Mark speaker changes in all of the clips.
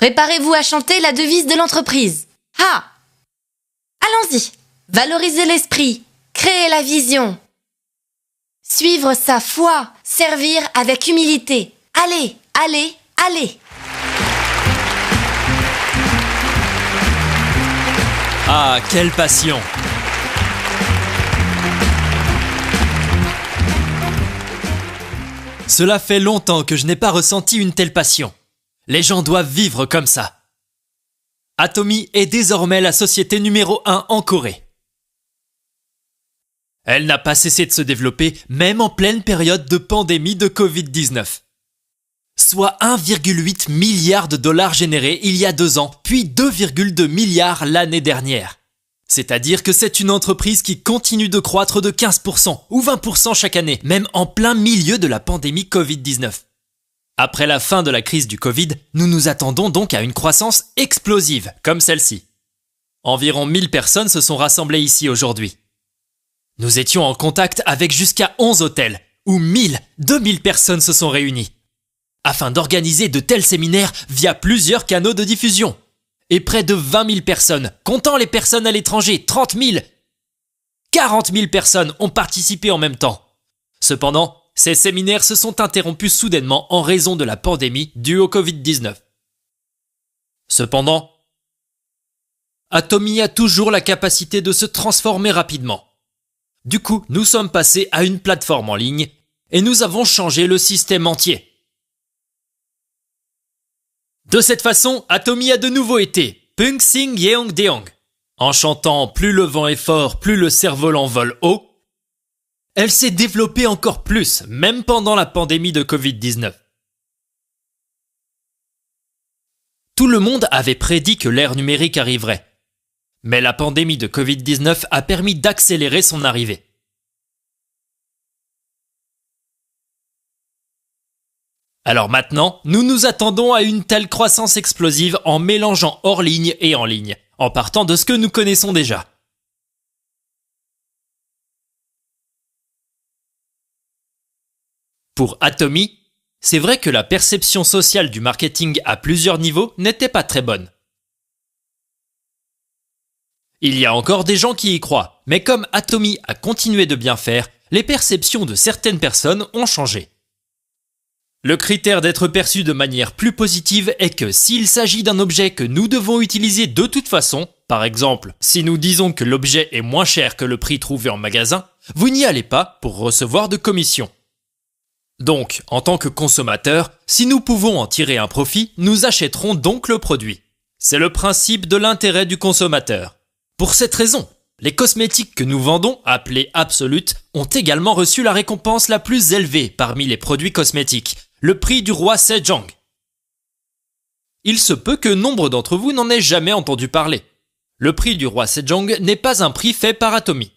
Speaker 1: Préparez-vous à chanter la devise de l'entreprise. Ah! Allons-y. Valoriser l'esprit, créer la vision. Suivre sa foi, servir avec humilité. Allez, allez, allez!
Speaker 2: Ah, quelle passion! Cela fait longtemps que je n'ai pas ressenti une telle passion. Les gens doivent vivre comme ça. Atomy est désormais la société numéro 1 en Corée. Elle n'a pas cessé de se développer, même en pleine période de pandémie de Covid-19. Soit 1,8 milliard de dollars générés il y a 2 ans, puis 2,2 milliards l'année dernière. C'est-à-dire que c'est une entreprise qui continue de croître de 15% ou 20% chaque année, même en plein milieu de la pandémie Covid-19. Après la fin de la crise du Covid, nous nous attendons donc à une croissance explosive, comme celle-ci. Environ 1000 personnes se sont rassemblées ici aujourd'hui. Nous étions en contact avec jusqu'à 11 hôtels, où 2000 personnes se sont réunies, afin d'organiser de tels séminaires via plusieurs canaux de diffusion. Et près de 20 000 personnes, comptant les personnes à l'étranger, 30 000, 40 000 personnes ont participé en même temps. Cependant, ces séminaires se sont interrompus soudainement en raison de la pandémie due au Covid-19. Cependant, Atomy a toujours la capacité de se transformer rapidement. Du coup, nous sommes passés à une plateforme en ligne et nous avons changé le système entier. De cette façon, Atomy a de nouveau été Pungsing Yeongdeong. En chantant « Plus le vent est fort, plus le cerf-volant vole haut », elle s'est développée encore plus, même pendant la pandémie de Covid-19. Tout le monde avait prédit que l'ère numérique arriverait. Mais la pandémie de Covid-19 a permis d'accélérer son arrivée. Alors maintenant, nous nous attendons à une telle croissance explosive en mélangeant hors ligne et en ligne, en partant de ce que nous connaissons déjà. Pour Atomy, c'est vrai que la perception sociale du marketing à plusieurs niveaux n'était pas très bonne. Il y a encore des gens qui y croient, mais comme Atomy a continué de bien faire, les perceptions de certaines personnes ont changé. Le critère d'être perçu de manière plus positive est que s'il s'agit d'un objet que nous devons utiliser de toute façon, par exemple, si nous disons que l'objet est moins cher que le prix trouvé en magasin, vous n'y allez pas pour recevoir de commission. Donc, en tant que consommateur, si nous pouvons en tirer un profit, nous achèterons donc le produit. C'est le principe de l'intérêt du consommateur. Pour cette raison, les cosmétiques que nous vendons, appelés Absolute, ont également reçu la récompense la plus élevée parmi les produits cosmétiques, le prix du roi Sejong. Il se peut que nombre d'entre vous n'en aient jamais entendu parler. Le prix du roi Sejong n'est pas un prix fait par Atomy.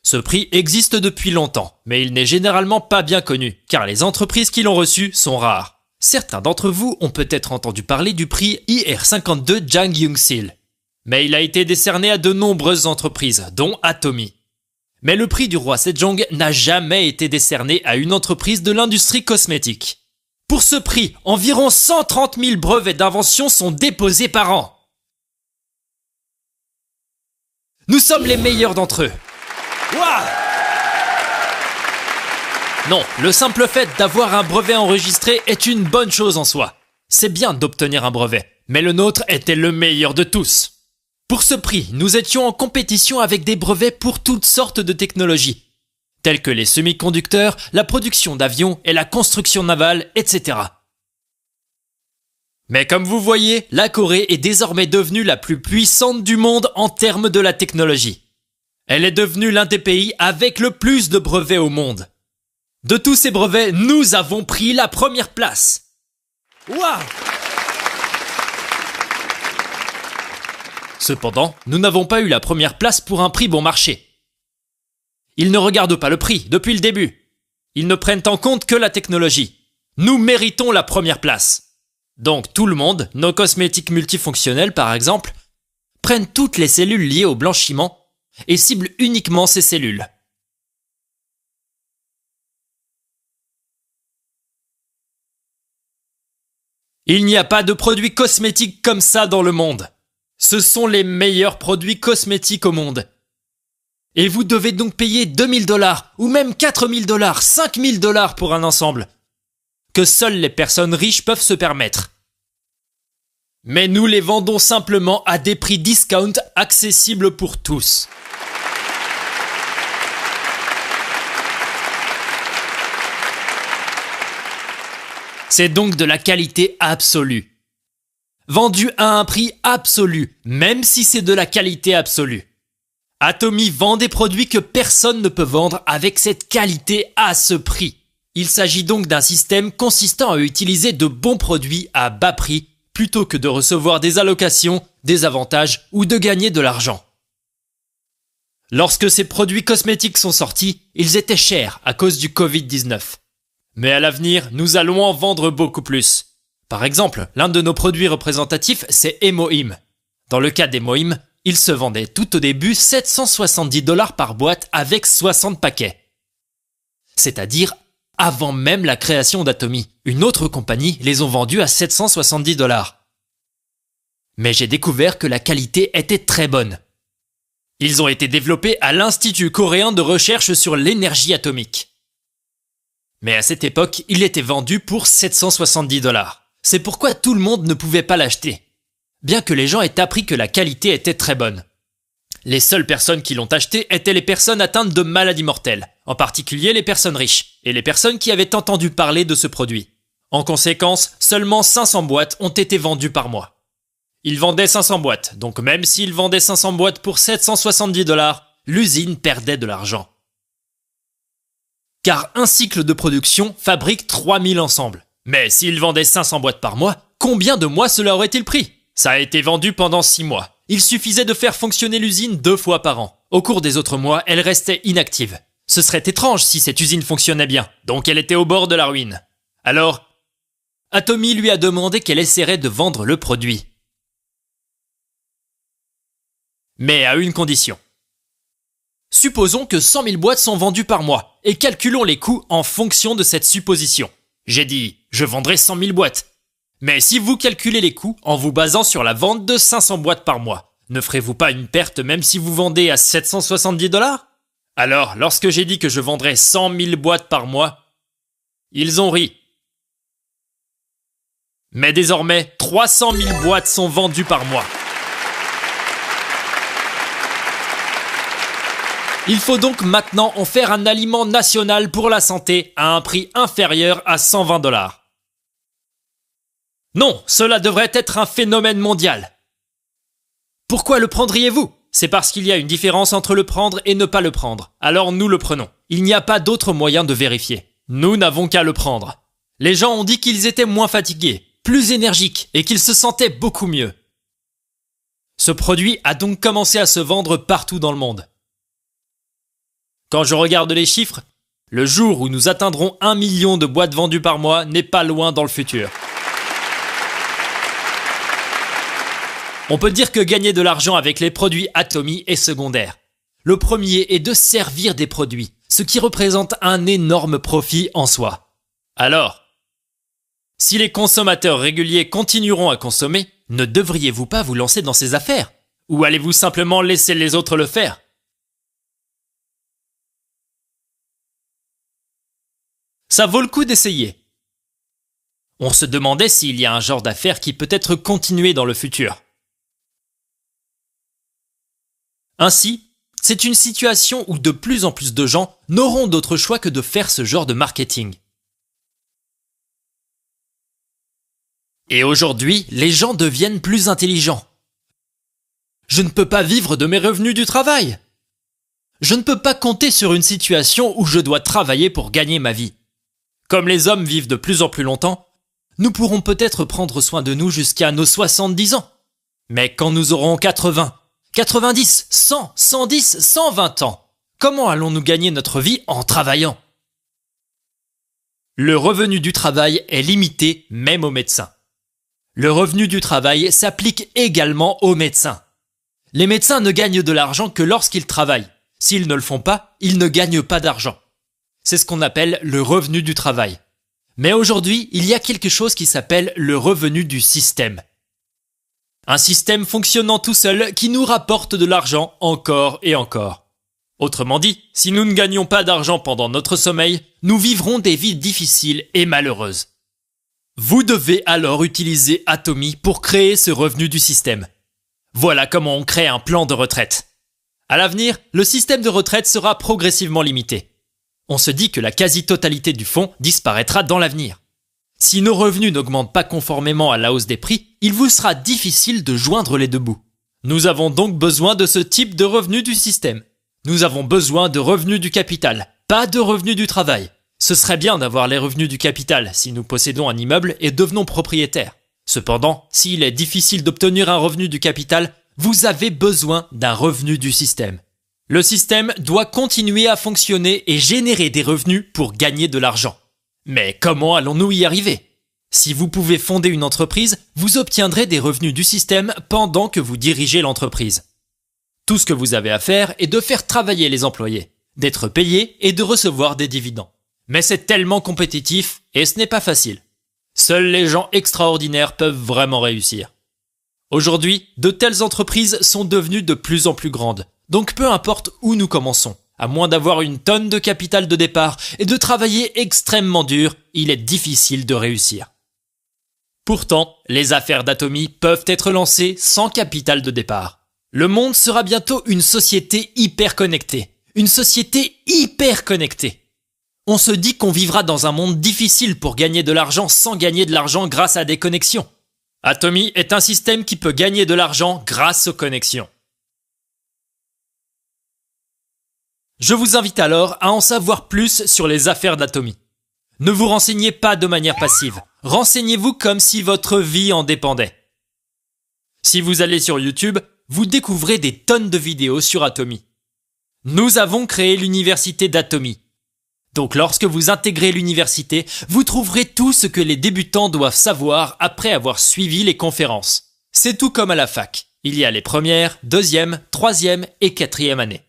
Speaker 2: Ce prix existe depuis longtemps, mais il n'est généralement pas bien connu, car les entreprises qui l'ont reçu sont rares. Certains d'entre vous ont peut-être entendu parler du prix IR52 Jang Young-sil. Mais il a été décerné à de nombreuses entreprises, dont Atomy. Mais le prix du roi Sejong n'a jamais été décerné à une entreprise de l'industrie cosmétique. Pour ce prix, environ 130 000 brevets d'invention sont déposés par an. Nous sommes les meilleurs d'entre eux. Wow! Non, le simple fait d'avoir un brevet enregistré est une bonne chose en soi. C'est bien d'obtenir un brevet, mais le nôtre était le meilleur de tous. Pour ce prix, nous étions en compétition avec des brevets pour toutes sortes de technologies, telles que les semi-conducteurs, la production d'avions et la construction navale, etc. Mais comme vous voyez, la Corée est désormais devenue la plus puissante du monde en termes de la technologie. Elle est devenue l'un des pays avec le plus de brevets au monde. De tous ces brevets, nous avons pris la première place. Waouh! Cependant, nous n'avons pas eu la première place pour un prix bon marché. Ils ne regardent pas le prix depuis le début. Ils ne prennent en compte que la technologie. Nous méritons la première place. Donc tout le monde, nos cosmétiques multifonctionnels par exemple, prennent toutes les cellules liées au blanchiment et ciblent uniquement ces cellules. Il n'y a pas de produits cosmétiques comme ça dans le monde. Ce sont les meilleurs produits cosmétiques au monde. Et vous devez donc payer 2000 $, ou même 4000 $, 5000 $ pour un ensemble, que seules les personnes riches peuvent se permettre. Mais nous les vendons simplement à des prix discount accessibles pour tous. C'est donc de la qualité absolue. Vendu à un prix absolu, même si c'est de la qualité absolue. Atomy vend des produits que personne ne peut vendre avec cette qualité à ce prix. Il s'agit donc d'un système consistant à utiliser de bons produits à bas prix plutôt que de recevoir des allocations, des avantages ou de gagner de l'argent. Lorsque ces produits cosmétiques sont sortis, ils étaient chers à cause du Covid-19. Mais à l'avenir, nous allons en vendre beaucoup plus. Par exemple, l'un de nos produits représentatifs, c'est Emoim. Dans le cas d'Emoim, il se vendait tout au début 770 $ par boîte avec 60 paquets. C'est-à-dire avant même la création d'Atomy. Une autre compagnie les ont vendus à 770 $. Mais j'ai découvert que la qualité était très bonne. Ils ont été développés à l'Institut coréen de recherche sur l'énergie atomique. Mais à cette époque, il était vendu pour 770 $. C'est pourquoi tout le monde ne pouvait pas l'acheter, bien que les gens aient appris que la qualité était très bonne. Les seules personnes qui l'ont acheté étaient les personnes atteintes de maladies mortelles, en particulier les personnes riches, et les personnes qui avaient entendu parler de ce produit. En conséquence, seulement 500 boîtes ont été vendues par mois. Ils vendaient 500 boîtes, donc même s'ils vendaient 500 boîtes pour 770 $, l'usine perdait de l'argent. Car un cycle de production fabrique 3000 ensembles. Mais s'ils vendaient 500 boîtes par mois, combien de mois cela aurait-il pris ? Ça a été vendu pendant 6 mois. Il suffisait de faire fonctionner l'usine 2 fois par an. Au cours des autres mois, elle restait inactive. Ce serait étrange si cette usine fonctionnait bien, donc elle était au bord de la ruine. Alors, Atomy lui a demandé qu'elle essaierait de vendre le produit. Mais à une condition. Supposons que 100 000 boîtes sont vendues par mois, et calculons les coûts en fonction de cette supposition. J'ai dit, je vendrai 100 000 boîtes. Mais si vous calculez les coûts en vous basant sur la vente de 500 boîtes par mois, ne ferez-vous pas une perte même si vous vendez à 770 $? Alors, lorsque j'ai dit que je vendrais 100 000 boîtes par mois, ils ont ri. Mais désormais, 300 000 boîtes sont vendues par mois. Il faut donc maintenant en faire un aliment national pour la santé à un prix inférieur à 120 $. Non, cela devrait être un phénomène mondial. Pourquoi le prendriez-vous ? C'est parce qu'il y a une différence entre le prendre et ne pas le prendre. Alors nous le prenons. Il n'y a pas d'autre moyen de vérifier. Nous n'avons qu'à le prendre. Les gens ont dit qu'ils étaient moins fatigués, plus énergiques et qu'ils se sentaient beaucoup mieux. Ce produit a donc commencé à se vendre partout dans le monde. Quand je regarde les chiffres, le jour où nous atteindrons 1 million de boîtes vendues par mois n'est pas loin dans le futur. On peut dire que gagner de l'argent avec les produits Atomy est secondaire. Le premier est de servir des produits, ce qui représente un énorme profit en soi. Alors, si les consommateurs réguliers continueront à consommer, ne devriez-vous pas vous lancer dans ces affaires ? Ou allez-vous simplement laisser les autres le faire ? Ça vaut le coup d'essayer. On se demandait s'il y a un genre d'affaire qui peut être continué dans le futur. Ainsi, c'est une situation où de plus en plus de gens n'auront d'autre choix que de faire ce genre de marketing. Et aujourd'hui, les gens deviennent plus intelligents. Je ne peux pas vivre de mes revenus du travail. Je ne peux pas compter sur une situation où je dois travailler pour gagner ma vie. Comme les hommes vivent de plus en plus longtemps, nous pourrons peut-être prendre soin de nous jusqu'à nos 70 ans. Mais quand nous aurons 80, 90, 100, 110, 120 ans, comment allons-nous gagner notre vie en travaillant ? Le revenu du travail est limité même aux médecins. Le revenu du travail s'applique également aux médecins. Les médecins ne gagnent de l'argent que lorsqu'ils travaillent. S'ils ne le font pas, ils ne gagnent pas d'argent. C'est ce qu'on appelle le revenu du travail. Mais aujourd'hui, il y a quelque chose qui s'appelle le revenu du système. Un système fonctionnant tout seul qui nous rapporte de l'argent encore et encore. Autrement dit, si nous ne gagnons pas d'argent pendant notre sommeil, nous vivrons des vies difficiles et malheureuses. Vous devez alors utiliser Atomy pour créer ce revenu du système. Voilà comment on crée un plan de retraite. À l'avenir, le système de retraite sera progressivement limité. On se dit que la quasi-totalité du fonds disparaîtra dans l'avenir. Si nos revenus n'augmentent pas conformément à la hausse des prix, il vous sera difficile de joindre les deux bouts. Nous avons donc besoin de ce type de revenu du système. Nous avons besoin de revenus du capital, pas de revenus du travail. Ce serait bien d'avoir les revenus du capital si nous possédons un immeuble et devenons propriétaires. Cependant, s'il est difficile d'obtenir un revenu du capital, vous avez besoin d'un revenu du système. Le système doit continuer à fonctionner et générer des revenus pour gagner de l'argent. Mais comment allons-nous y arriver ? Si vous pouvez fonder une entreprise, vous obtiendrez des revenus du système pendant que vous dirigez l'entreprise. Tout ce que vous avez à faire est de faire travailler les employés, d'être payé et de recevoir des dividendes. Mais c'est tellement compétitif et ce n'est pas facile. Seuls les gens extraordinaires peuvent vraiment réussir. Aujourd'hui, de telles entreprises sont devenues de plus en plus grandes. Donc peu importe où nous commençons, à moins d'avoir une tonne de capital de départ et de travailler extrêmement dur, il est difficile de réussir. Pourtant, les affaires d'Atomy peuvent être lancées sans capital de départ. Le monde sera bientôt une société hyper connectée. Une société hyper connectée. On se dit qu'on vivra dans un monde difficile pour gagner de l'argent sans gagner de l'argent grâce à des connexions. Atomy est un système qui peut gagner de l'argent grâce aux connexions. Je vous invite alors à en savoir plus sur les affaires d'Atomy. Ne vous renseignez pas de manière passive. Renseignez-vous comme si votre vie en dépendait. Si vous allez sur YouTube, vous découvrez des tonnes de vidéos sur Atomy. Nous avons créé l'université d'Atomy. Donc lorsque vous intégrez l'université, vous trouverez tout ce que les débutants doivent savoir après avoir suivi les conférences. C'est tout comme à la fac. Il y a les premières, deuxième, troisième et quatrième années.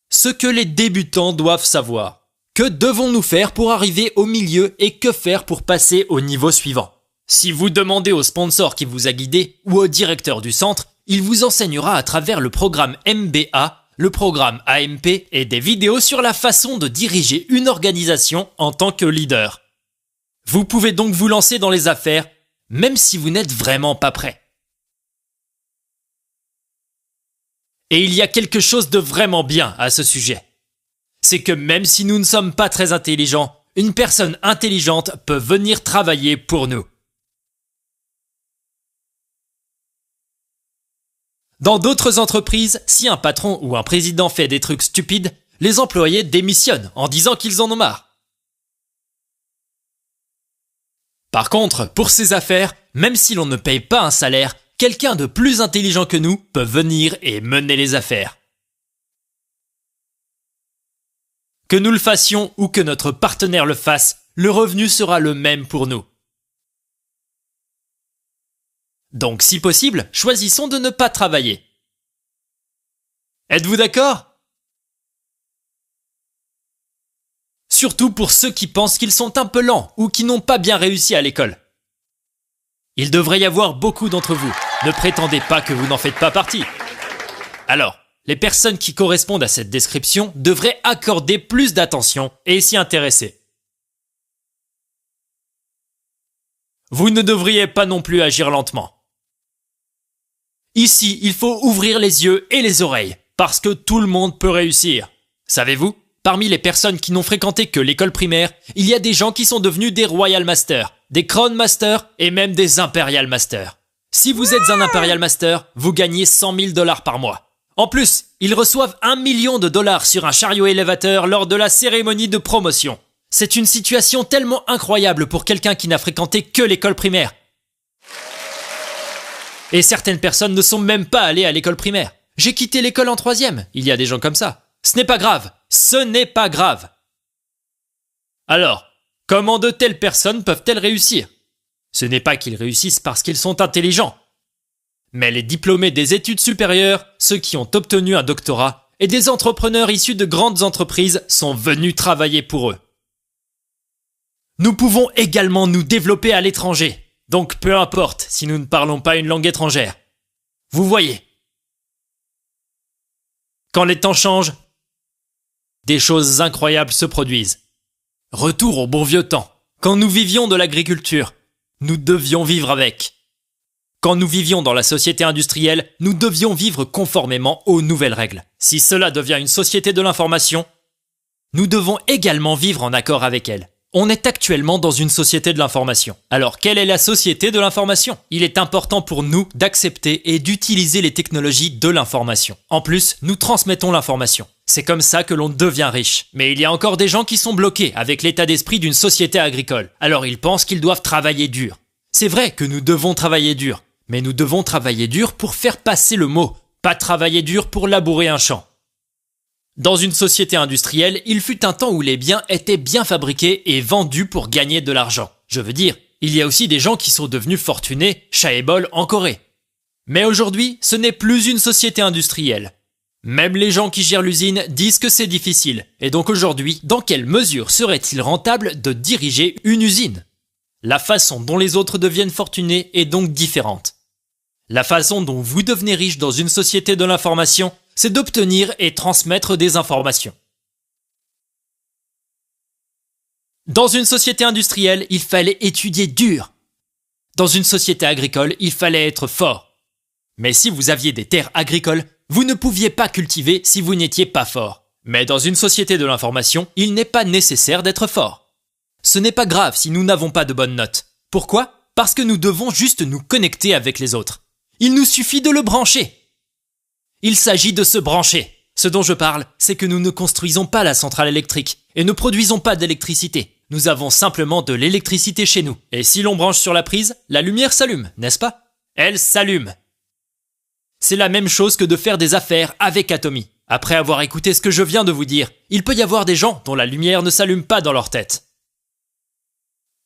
Speaker 2: Ce que les débutants doivent savoir. Que devons-nous faire pour arriver au milieu et que faire pour passer au niveau suivant? Si vous demandez au sponsor qui vous a guidé ou au directeur du centre, il vous enseignera à travers le programme MBA, le programme AMP et des vidéos sur la façon de diriger une organisation en tant que leader. Vous pouvez donc vous lancer dans les affaires, même si vous n'êtes vraiment pas prêt. Et il y a quelque chose de vraiment bien à ce sujet. C'est que même si nous ne sommes pas très intelligents, une personne intelligente peut venir travailler pour nous. Dans d'autres entreprises, si un patron ou un président fait des trucs stupides, les employés démissionnent en disant qu'ils en ont marre. Par contre, pour ces affaires, même si l'on ne paye pas un salaire, quelqu'un de plus intelligent que nous peut venir et mener les affaires. Que nous le fassions ou que notre partenaire le fasse, le revenu sera le même pour nous. Donc si possible, choisissons de ne pas travailler. Êtes-vous d'accord ? Surtout pour ceux qui pensent qu'ils sont un peu lents ou qui n'ont pas bien réussi à l'école. Il devrait y avoir beaucoup d'entre vous. Ne prétendez pas que vous n'en faites pas partie. Alors, les personnes qui correspondent à cette description devraient accorder plus d'attention et s'y intéresser. Vous ne devriez pas non plus agir lentement. Ici, il faut ouvrir les yeux et les oreilles, parce que tout le monde peut réussir. Savez-vous, parmi les personnes qui n'ont fréquenté que l'école primaire, il y a des gens qui sont devenus des Royal Masters, des Crown Masters et même des Imperial Masters. Si vous êtes un Imperial Master, vous gagnez 100 000 $ par mois. En plus, ils reçoivent 1 million de dollars sur un chariot élévateur lors de la cérémonie de promotion. C'est une situation tellement incroyable pour quelqu'un qui n'a fréquenté que l'école primaire. Et certaines personnes ne sont même pas allées à l'école primaire. J'ai quitté l'école en 3e, il y a des gens comme ça. Ce n'est pas grave, ce n'est pas grave. Alors, comment de telles personnes peuvent-elles réussir ? Ce n'est pas qu'ils réussissent parce qu'ils sont intelligents. Mais les diplômés des études supérieures, ceux qui ont obtenu un doctorat, et des entrepreneurs issus de grandes entreprises sont venus travailler pour eux. Nous pouvons également nous développer à l'étranger. Donc peu importe si nous ne parlons pas une langue étrangère. Vous voyez. Quand les temps changent, des choses incroyables se produisent. Retour au bon vieux temps. Quand nous vivions de l'agriculture, nous devions vivre avec. Quand nous vivions dans la société industrielle, nous devions vivre conformément aux nouvelles règles. Si cela devient une société de l'information, nous devons également vivre en accord avec elle. On est actuellement dans une société de l'information. Alors, quelle est la société de l'information ? Il est important pour nous d'accepter et d'utiliser les technologies de l'information. En plus, nous transmettons l'information. C'est comme ça que l'on devient riche. Mais il y a encore des gens qui sont bloqués avec l'état d'esprit d'une société agricole. Alors ils pensent qu'ils doivent travailler dur. C'est vrai que nous devons travailler dur. Mais nous devons travailler dur pour faire passer le mot, pas travailler dur pour labourer un champ. Dans une société industrielle, il fut un temps où les biens étaient bien fabriqués et vendus pour gagner de l'argent. Je veux dire, il y a aussi des gens qui sont devenus fortunés, chat et bol en Corée. Mais aujourd'hui, ce n'est plus une société industrielle. Même les gens qui gèrent l'usine disent que c'est difficile. Et donc aujourd'hui, dans quelle mesure serait-il rentable de diriger une usine ? La façon dont les autres deviennent fortunés est donc différente. La façon dont vous devenez riche dans une société de l'information, c'est d'obtenir et transmettre des informations. Dans une société industrielle, il fallait étudier dur. Dans une société agricole, il fallait être fort. Mais si vous aviez des terres agricoles, vous ne pouviez pas cultiver si vous n'étiez pas fort. Mais dans une société de l'information, il n'est pas nécessaire d'être fort. Ce n'est pas grave si nous n'avons pas de bonnes notes. Pourquoi ? Parce que nous devons juste nous connecter avec les autres. Il nous suffit de le brancher. Il s'agit de se brancher. Ce dont je parle, c'est que nous ne construisons pas la centrale électrique et ne produisons pas d'électricité. Nous avons simplement de l'électricité chez nous. Et si l'on branche sur la prise, la lumière s'allume, n'est-ce pas ? Elle s'allume. C'est la même chose que de faire des affaires avec Atomy. Après avoir écouté ce que je viens de vous dire, il peut y avoir des gens dont la lumière ne s'allume pas dans leur tête.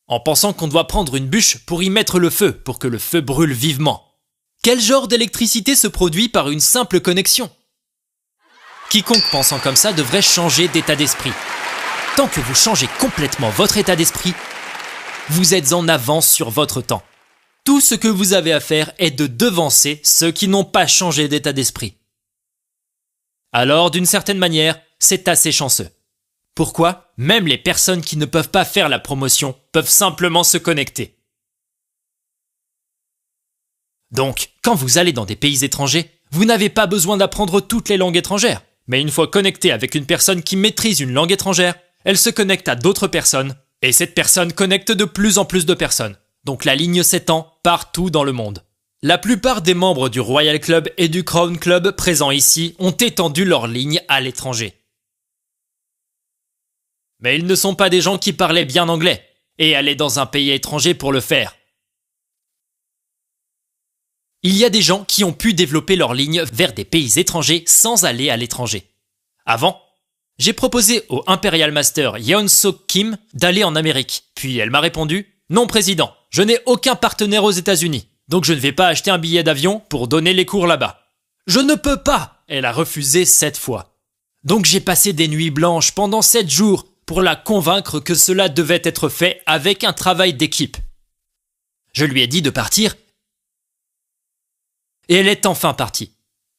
Speaker 2: En pensant qu'on doit prendre une bûche pour y mettre le feu, pour que le feu brûle vivement. Quel genre d'électricité se produit par une simple connexion ? Quiconque pensant comme ça devrait changer d'état d'esprit. Tant que vous changez complètement votre état d'esprit, vous êtes en avance sur votre temps. Tout ce que vous avez à faire est de devancer ceux qui n'ont pas changé d'état d'esprit. Alors, d'une certaine manière, c'est assez chanceux. Pourquoi ? Même les personnes qui ne peuvent pas faire la promotion peuvent simplement se connecter. Donc, quand vous allez dans des pays étrangers, vous n'avez pas besoin d'apprendre toutes les langues étrangères. Mais une fois connecté avec une personne qui maîtrise une langue étrangère, elle se connecte à d'autres personnes, et cette personne connecte de plus en plus de personnes. Donc la ligne s'étend partout dans le monde. La plupart des membres du Royal Club et du Crown Club présents ici ont étendu leur ligne à l'étranger. Mais ils ne sont pas des gens qui parlaient bien anglais, et allaient dans un pays étranger pour le faire. Il y a des gens qui ont pu développer leur ligne vers des pays étrangers sans aller à l'étranger. Avant, j'ai proposé au Imperial Master Yeon Sok Kim d'aller en Amérique. Puis elle m'a répondu « Non président, je n'ai aucun partenaire aux États-Unis, donc je ne vais pas acheter un billet d'avion pour donner les cours là-bas. »« Je ne peux pas !» Elle a refusé 7 fois. Donc j'ai passé des nuits blanches pendant 7 jours pour la convaincre que cela devait être fait avec un travail d'équipe. Je lui ai dit de partir et elle est enfin partie.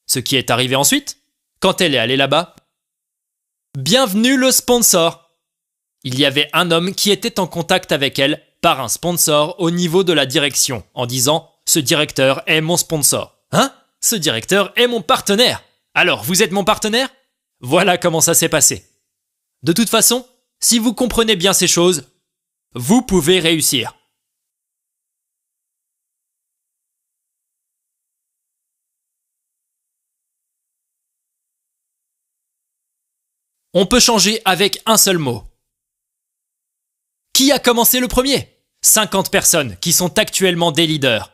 Speaker 2: Ce qui est arrivé ensuite, quand elle est allée là-bas, bienvenue le sponsor. Il y avait un homme qui était en contact avec elle par un sponsor au niveau de la direction, en disant « Ce directeur est mon sponsor ». Hein ? Ce directeur est mon partenaire. Alors, vous êtes mon partenaire ? Voilà comment ça s'est passé. De toute façon, si vous comprenez bien ces choses, vous pouvez réussir. On peut changer avec un seul mot. Qui a commencé le premier ? 50 personnes qui sont actuellement des leaders.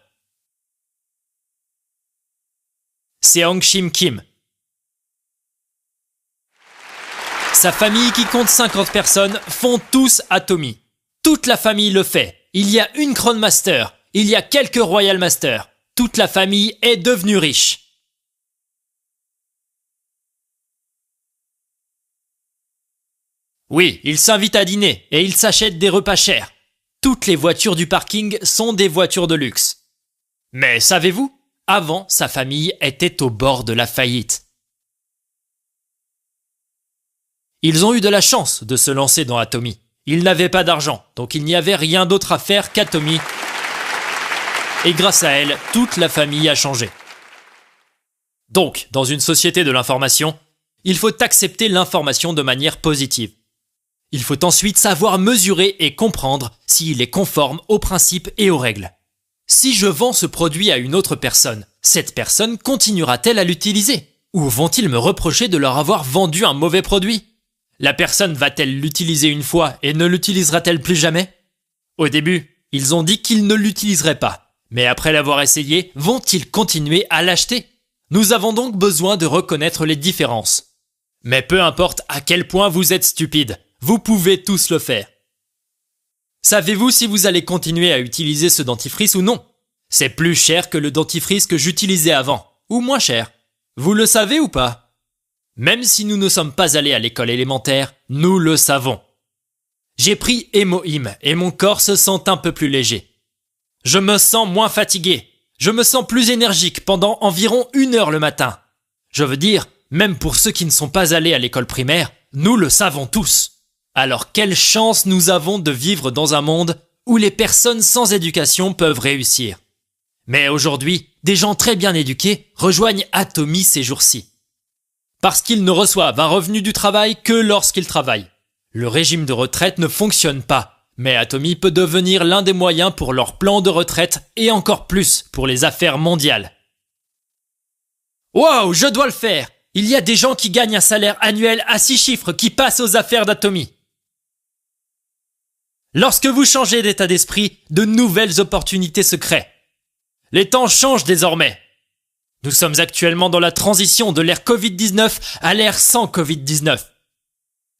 Speaker 2: Seong-Shim Kim. Sa famille qui compte 50 personnes font tous Atomy. Toute la famille le fait. Il y a une Crown Master. Il y a quelques Royal Master. Toute la famille est devenue riche. Oui, ils s'invitent à dîner et ils s'achètent des repas chers. toutes les voitures du parking sont des voitures de luxe. Mais savez-vous, avant, sa famille était au bord de la faillite. Ils ont eu de la chance de se lancer dans Atomy. Ils n'avaient pas d'argent, donc il n'y avait rien d'autre à faire qu'Atomy. Et grâce à elle, toute la famille a changé. Donc, dans une société de l'information, il faut accepter l'information de manière positive. Il faut ensuite savoir mesurer et comprendre s'il est conforme aux principes et aux règles. Si je vends ce produit à une autre personne, cette personne continuera-t-elle à l'utiliser? Ou vont-ils me reprocher de leur avoir vendu un mauvais produit? La personne va-t-elle l'utiliser une fois et ne l'utilisera-t-elle plus jamais? Au début, ils ont dit qu'ils ne l'utiliseraient pas. Mais après l'avoir essayé, vont-ils continuer à l'acheter? Nous avons donc besoin de reconnaître les différences. Mais peu importe à quel point vous êtes stupide, vous pouvez tous le faire. Savez-vous si vous allez continuer à utiliser ce dentifrice ou non? C'est plus cher que le dentifrice que j'utilisais avant, ou moins cher. Vous le savez ou pas? Même si nous ne sommes pas allés à l'école élémentaire, nous le savons. J'ai pris Hémohym et mon corps se sent un peu plus léger. Je me sens moins fatigué. Je me sens plus énergique pendant environ 1 heure le matin. Je veux dire, même pour ceux qui ne sont pas allés à l'école primaire, nous le savons tous. Alors quelle chance nous avons de vivre dans un monde où les personnes sans éducation peuvent réussir. Mais aujourd'hui, des gens très bien éduqués rejoignent Atomy ces jours-ci. Parce qu'ils ne reçoivent un revenu du travail que lorsqu'ils travaillent. Le régime de retraite ne fonctionne pas, mais Atomy peut devenir l'un des moyens pour leur plan de retraite et encore plus pour les affaires mondiales. Wow, je dois le faire! Il y a des gens qui gagnent un salaire annuel à 6 chiffres qui passent aux affaires d'Atomy. Lorsque vous changez d'état d'esprit, de nouvelles opportunités se créent. Les temps changent désormais. Nous sommes actuellement dans la transition de l'ère Covid-19 à l'ère sans Covid-19.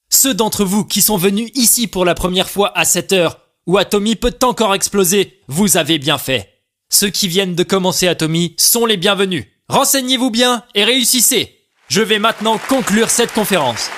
Speaker 2: Ceux d'entre vous qui sont venus ici pour la première fois à cette heure où Atomy peut encore exploser, vous avez bien fait. Ceux qui viennent de commencer Atomy sont les bienvenus. Renseignez-vous bien et réussissez. Je vais maintenant conclure cette conférence.